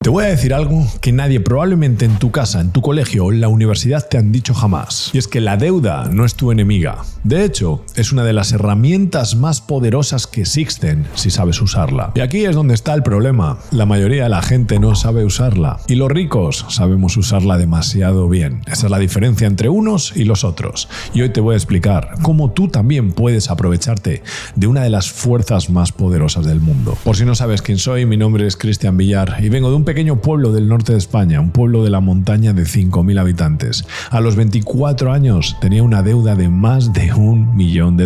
Te voy a decir algo que nadie probablemente en tu casa, en tu colegio o en la universidad te han dicho jamás. Y es que la deuda no es tu enemiga. De hecho, es una de las herramientas más poderosas que existen si sabes usarla. Y aquí es donde está el problema. La mayoría de la gente no sabe usarla. Y los ricos sabemos usarla demasiado bien. Esa es la diferencia entre unos y los otros. Y hoy te voy a explicar cómo tú también puedes aprovecharte de una de las fuerzas más poderosas del mundo. Por si no sabes quién soy, mi nombre es Cristian Villar y vengo de un pequeño pueblo del norte de España, un pueblo de la montaña de 5.000 habitantes. A los 24 años tenía una deuda de más de $1 millón.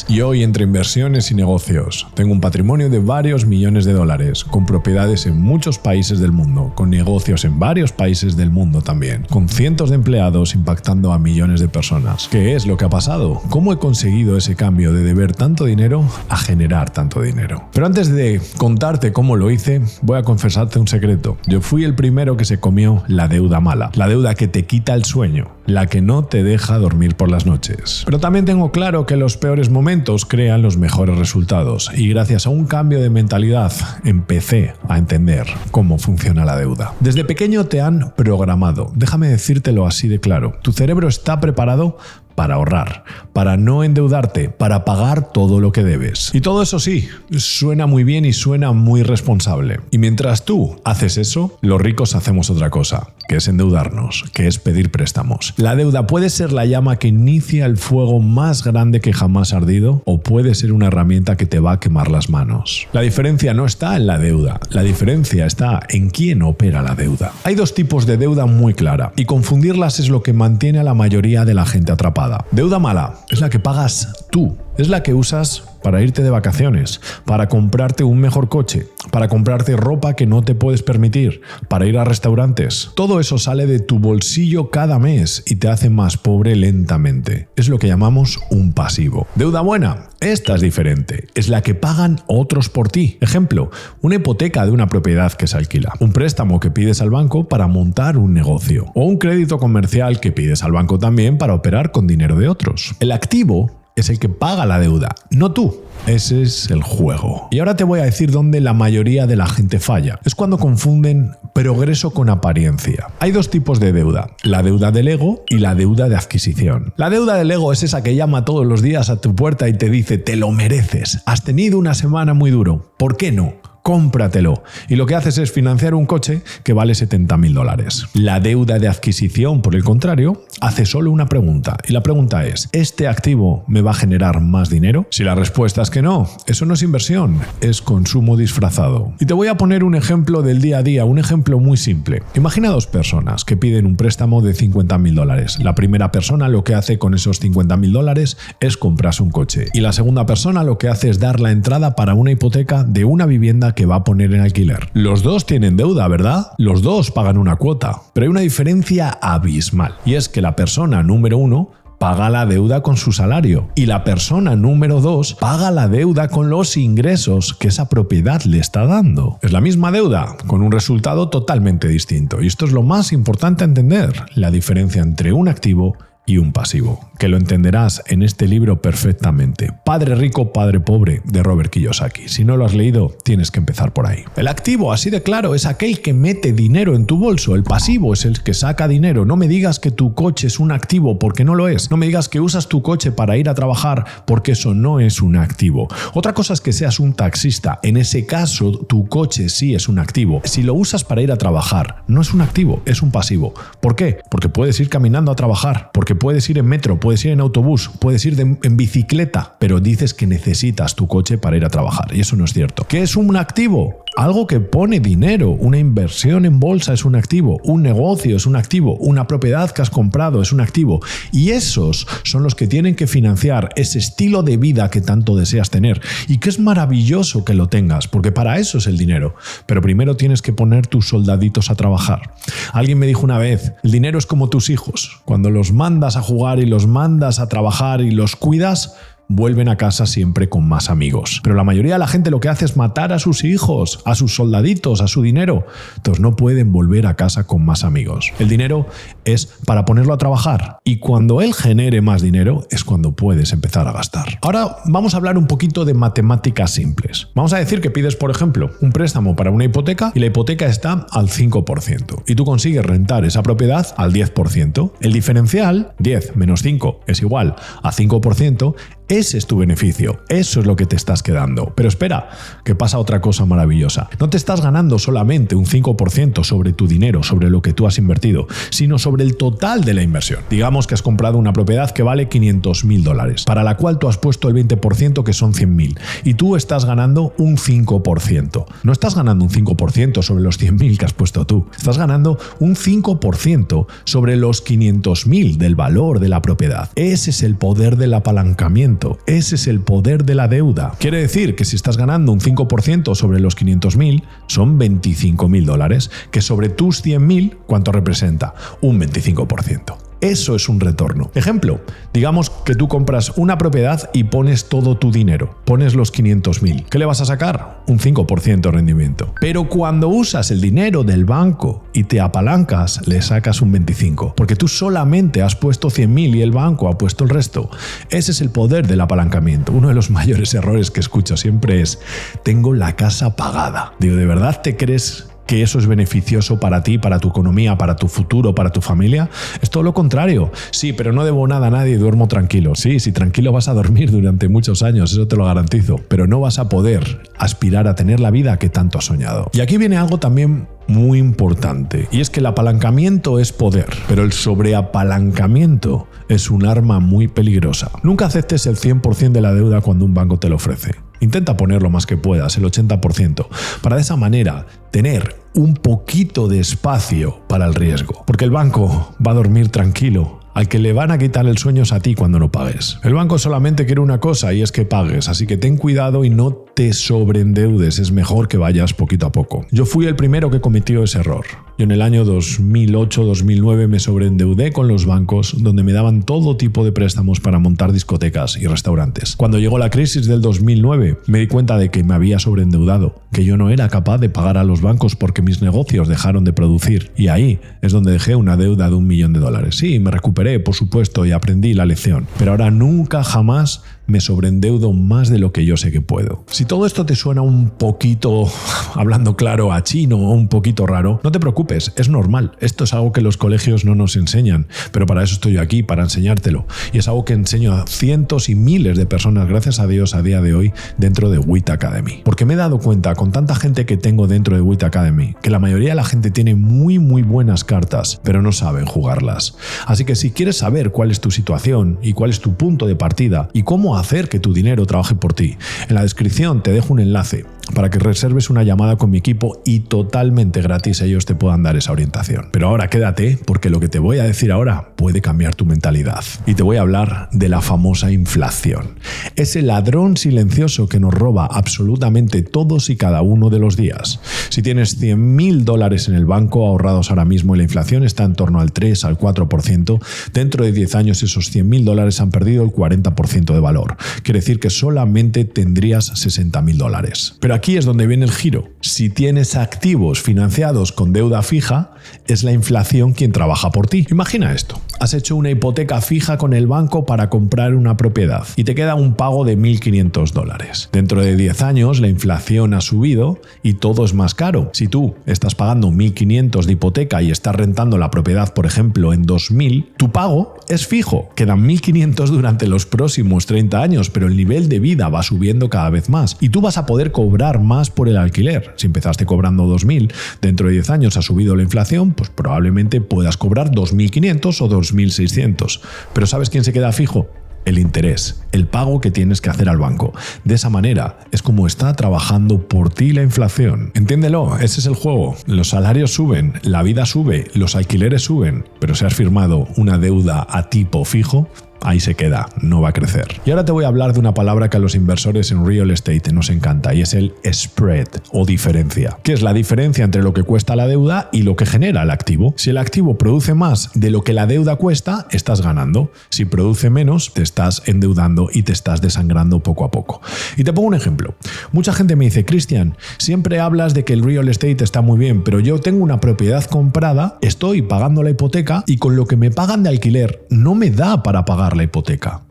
Y hoy, entre inversiones y negocios, tengo un patrimonio de varios millones de dólares, con propiedades en muchos países del mundo, con negocios en varios países del mundo también, con cientos de empleados impactando a millones de personas. ¿Qué es lo que ha pasado? ¿Cómo he conseguido ese cambio de deber tanto dinero a generar tanto dinero? Pero antes de contarte cómo lo hice, voy a confesarte un secreto. Yo fui el primero que se comió la deuda mala, la deuda que te quita el sueño, la que no te deja dormir por las noches. Pero también tengo claro que los peores momentos crean los mejores resultados y gracias a un cambio de mentalidad empecé a entender cómo funciona la deuda. Desde pequeño te han programado, déjame decírtelo así de claro. Tu cerebro está preparado para ahorrar, para no endeudarte, para pagar todo lo que debes. Y todo eso sí, suena muy bien y suena muy responsable. Y mientras tú haces eso, los ricos hacemos otra cosa, que es endeudarnos, que es pedir préstamos. La deuda puede ser la llama que inicia el fuego más grande que jamás ha ardido, o puede ser una herramienta que te va a quemar las manos. La diferencia no está en la deuda, la diferencia está en quién opera la deuda. Hay dos tipos de deuda muy clara, y confundirlas es lo que mantiene a la mayoría de la gente atrapada. Deuda mala es la que pagas tú, es la que usas para irte de vacaciones, para comprarte un mejor coche, para comprarte ropa que no te puedes permitir, para ir a restaurantes. Todo eso sale de tu bolsillo cada mes y te hace más pobre lentamente. Es lo que llamamos un pasivo. Deuda buena, esta es diferente. Es la que pagan otros por ti. Ejemplo, una hipoteca de una propiedad que se alquila, un préstamo que pides al banco para montar un negocio, o un crédito comercial que pides al banco también para operar con dinero de otros. El activo es el que paga la deuda, no tú. Ese es el juego. Y ahora te voy a decir dónde la mayoría de la gente falla. Es cuando confunden progreso con apariencia. Hay dos tipos de deuda, la deuda del ego y la deuda de adquisición. La deuda del ego es esa que llama todos los días a tu puerta y te dice: te lo mereces, has tenido una semana muy duro, ¿por qué no? Cómpratelo. Y lo que haces es financiar un coche que vale $70.000. La deuda de adquisición, por el contrario, hace solo una pregunta. Y la pregunta es: ¿este activo me va a generar más dinero? Si la respuesta es que no, eso no es inversión, es consumo disfrazado. Y te voy a poner un ejemplo del día a día, un ejemplo muy simple. Imagina dos personas que piden un préstamo de $50.000. La primera persona lo que hace con esos $50.000 es comprarse un coche. Y la segunda persona lo que hace es dar la entrada para una hipoteca de una vivienda que va a poner en alquiler. Los dos tienen deuda, ¿verdad? Los dos pagan una cuota. Pero hay una diferencia abismal. Y es que la persona número uno paga la deuda con su salario y la persona número 2 paga la deuda con los ingresos que esa propiedad le está dando. Es la misma deuda, con un resultado totalmente distinto. Y esto es lo más importante a entender, la diferencia entre un activo y un pasivo, que lo entenderás en este libro perfectamente. Padre rico, padre pobre, de Robert Kiyosaki. Si no lo has leído, tienes que empezar por ahí. El activo, así de claro, es aquel que mete dinero en tu bolso. El pasivo es el que saca dinero. No me digas que tu coche es un activo, porque no lo es. No me digas que usas tu coche para ir a trabajar, porque eso no es un activo. Otra cosa es que seas un taxista. En ese caso, tu coche sí es un activo. Si lo usas para ir a trabajar, no es un activo, es un pasivo. ¿Por qué? Porque puedes ir caminando a trabajar, porque puedes ir en metro, puedes ir en autobús, puedes ir en bicicleta, pero dices que necesitas tu coche para ir a trabajar, y eso no es cierto. ¿Qué es un activo? Algo que pone dinero. Una inversión en bolsa es un activo, un negocio es un activo, una propiedad que has comprado es un activo, y esos son los que tienen que financiar ese estilo de vida que tanto deseas tener, y que es maravilloso que lo tengas, porque para eso es el dinero. Pero primero tienes que poner tus soldaditos a trabajar. Alguien me dijo una vez: el dinero es como tus hijos, cuando los mandas a jugar y los mandas a trabajar y los cuidas, vuelven a casa siempre con más amigos. Pero la mayoría de la gente lo que hace es matar a sus hijos, a sus soldaditos, a su dinero. Entonces no pueden volver a casa con más amigos. El dinero es para ponerlo a trabajar y cuando él genere más dinero es cuando puedes empezar a gastar. Ahora vamos a hablar un poquito de matemáticas simples. Vamos a decir que pides, por ejemplo, un préstamo para una hipoteca y la hipoteca está al 5% y tú consigues rentar esa propiedad al 10%. El diferencial, 10 menos 5 es igual a 5%, ese es tu beneficio, eso es lo que te estás quedando. Pero espera, que pasa otra cosa maravillosa. No te estás ganando solamente un 5% sobre tu dinero, sobre lo que tú has invertido, sino sobre el total de la inversión. Digamos que has comprado una propiedad que vale $500.000, para la cual tú has puesto el 20%, que son 100.000, y tú estás ganando un 5%. No estás ganando un 5% sobre los 100.000 que has puesto tú, estás ganando un 5% sobre los 500.000 del valor de la propiedad. Ese es el poder del apalancamiento. Ese es el poder de la deuda. Quiere decir que si estás ganando un 5% sobre los 500.000, son $25.000, que sobre tus 100.000, ¿cuánto representa? Un 25%. Eso es un retorno. Ejemplo, digamos que tú compras una propiedad y pones todo tu dinero, pones los 500.000. ¿Qué le vas a sacar? Un 5% de rendimiento. Pero cuando usas el dinero del banco y te apalancas, le sacas un 25%, porque tú solamente has puesto 100.000 y el banco ha puesto el resto. Ese es el poder del apalancamiento. Uno de los mayores errores que escucho siempre es: tengo la casa pagada. Digo, ¿de verdad te crees que eso es beneficioso para ti, para tu economía, para tu futuro, para tu familia? Es todo lo contrario. Sí, pero no debo nada a nadie y duermo tranquilo. Sí, tranquilo vas a dormir durante muchos años, eso te lo garantizo, pero no vas a poder aspirar a tener la vida que tanto has soñado. Y aquí viene algo también muy importante, y es que el apalancamiento es poder, pero el sobreapalancamiento es un arma muy peligrosa. Nunca aceptes el 100% de la deuda cuando un banco te lo ofrece. Intenta poner lo más que puedas, el 80%, para de esa manera tener un poquito de espacio para el riesgo. Porque el banco va a dormir tranquilo. Al que le van a quitar el sueño es a ti cuando no pagues. El banco solamente quiere una cosa y es que pagues, así que ten cuidado y no te sobreendeudes, es mejor que vayas poquito a poco. Yo fui el primero que cometió ese error. Yo en el año 2008-2009 me sobreendeudé con los bancos, donde me daban todo tipo de préstamos para montar discotecas y restaurantes. Cuando llegó la crisis del 2009 me di cuenta de que me había sobreendeudado, que yo no era capaz de pagar a los bancos porque mis negocios dejaron de producir, y ahí es donde dejé una deuda de $1 millón. Sí, me recuperé, por supuesto, y aprendí la lección, pero ahora nunca jamás me sobreendeudo más de lo que yo sé que puedo. Si todo esto te suena un poquito, hablando claro, a chino o un poquito raro, no te preocupes, es normal. Esto es algo que los colegios no nos enseñan, pero para eso estoy yo aquí, para enseñártelo. Y es algo que enseño a cientos y miles de personas, gracias a Dios, a día de hoy, dentro de WIT Academy. Porque me he dado cuenta, con tanta gente que tengo dentro de WIT Academy, que la mayoría de la gente tiene muy buenas cartas, pero no saben jugarlas. Así que si quieres saber cuál es tu situación y cuál es tu punto de partida y cómo hacer que tu dinero trabaje por ti, en la descripción te dejo un enlace para que reserves una llamada con mi equipo y totalmente gratis ellos te puedan dar esa orientación. Pero ahora quédate, porque lo que te voy a decir ahora puede cambiar tu mentalidad. Y te voy a hablar de la famosa inflación. Ese ladrón silencioso que nos roba absolutamente todos y cada uno de los días. Si tienes $100.000 en el banco ahorrados ahora mismo y la inflación está en torno al 3 al 4%, dentro de 10 años esos $100.000 han perdido el 40% de valor. Quiere decir que solamente tendrías $60.000. Pero aquí es donde viene el giro. Si tienes activos financiados con deuda fija, es la inflación quien trabaja por ti. Imagina esto. Has hecho una hipoteca fija con el banco para comprar una propiedad y te queda un pago de $1.500. Dentro de 10 años la inflación ha subido y todo es más caro. Si tú estás pagando $1.500 de hipoteca y estás rentando la propiedad, por ejemplo, en $2.000, tu pago es fijo. Quedan $1.500 durante los próximos 30 años, pero el nivel de vida va subiendo cada vez más y tú vas a poder cobrar más por el alquiler. Si empezaste cobrando $2.000, dentro de 10 años ha subido la inflación, pues probablemente puedas cobrar $2.500 o $2.600. Pero ¿sabes quién se queda fijo? El interés, el pago que tienes que hacer al banco. De esa manera es como está trabajando por ti la inflación. Entiéndelo, ese es el juego. Los salarios suben, la vida sube, los alquileres suben, pero si has firmado una deuda a tipo fijo, ahí se queda, no va a crecer. Y ahora te voy a hablar de una palabra que a los inversores en real estate nos encanta y es el spread o diferencia, que es la diferencia entre lo que cuesta la deuda y lo que genera el activo. Si el activo produce más de lo que la deuda cuesta, estás ganando. Si produce menos, te estás endeudando y te estás desangrando poco a poco. Y te pongo un ejemplo. Mucha gente me dice, Cristian, siempre hablas de que el real estate está muy bien, pero yo tengo una propiedad comprada, estoy pagando la hipoteca y con lo que me pagan de alquiler no me da para pagar la hipoteca.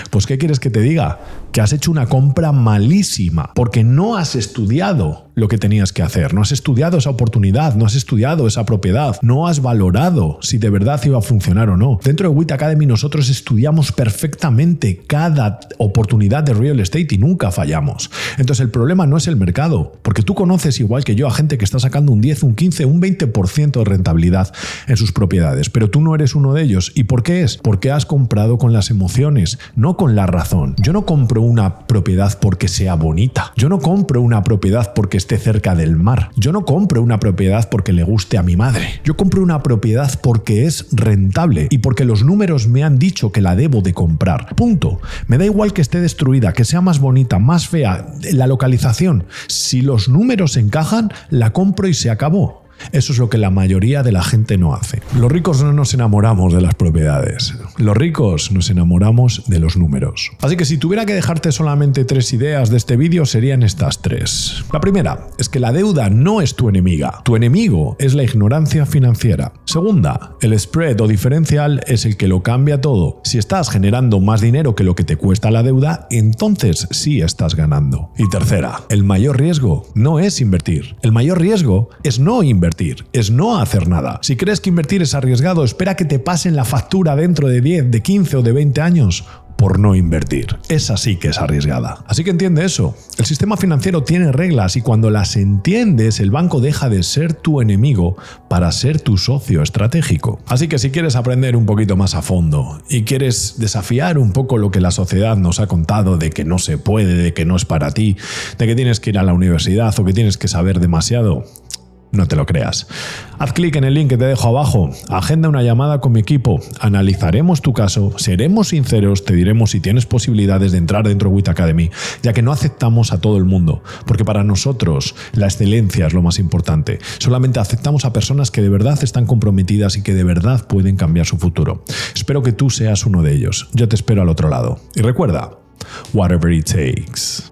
Pues ¿qué quieres que te diga? Que has hecho una compra malísima porque no has estudiado lo que tenías que hacer, no has estudiado esa oportunidad, no has estudiado esa propiedad, no has valorado si de verdad iba a funcionar o no. Dentro de WIT Academy nosotros estudiamos perfectamente cada oportunidad de real estate y nunca fallamos. Entonces el problema no es el mercado, porque tú conoces igual que yo a gente que está sacando un 10, un 15, un 20% de rentabilidad en sus propiedades, pero tú no eres uno de ellos. ¿Y por qué es? Porque has comprado con las emociones, no con la razón. Yo no compro una propiedad porque sea bonita. Yo no compro una propiedad porque esté cerca del mar. Yo no compro una propiedad porque le guste a mi madre. Yo compro una propiedad porque es rentable y porque los números me han dicho que la debo de comprar. Punto. Me da igual que esté destruida, que sea más bonita, más fea, la localización. Si los números encajan, la compro y se acabó. Eso es lo que la mayoría de la gente no hace. Los ricos no nos enamoramos de las propiedades. Los ricos nos enamoramos de los números. Así que si tuviera que dejarte solamente 3 ideas de este vídeo, serían estas 3. La primera es que la deuda no es tu enemiga. Tu enemigo es la ignorancia financiera. Segunda, el spread o diferencial es el que lo cambia todo. Si estás generando más dinero que lo que te cuesta la deuda, entonces sí estás ganando. Y tercera, el mayor riesgo no es invertir. El mayor riesgo es no invertir. Es no hacer nada. Si crees que invertir es arriesgado, espera que te pasen la factura dentro de 10, de 15 o de 20 años por no invertir. Esa sí que es arriesgada. Así que entiende eso. El sistema financiero tiene reglas y cuando las entiendes, el banco deja de ser tu enemigo para ser tu socio estratégico. Así que si quieres aprender un poquito más a fondo y quieres desafiar un poco lo que la sociedad nos ha contado de que no se puede, de que no es para ti, de que tienes que ir a la universidad o que tienes que saber demasiado, no te lo creas. Haz clic en el link que te dejo abajo, agenda una llamada con mi equipo, analizaremos tu caso, seremos sinceros, te diremos si tienes posibilidades de entrar dentro de WIT Academy, ya que no aceptamos a todo el mundo, porque para nosotros la excelencia es lo más importante. Solamente aceptamos a personas que de verdad están comprometidas y que de verdad pueden cambiar su futuro. Espero que tú seas uno de ellos. Yo te espero al otro lado. Y recuerda, whatever it takes.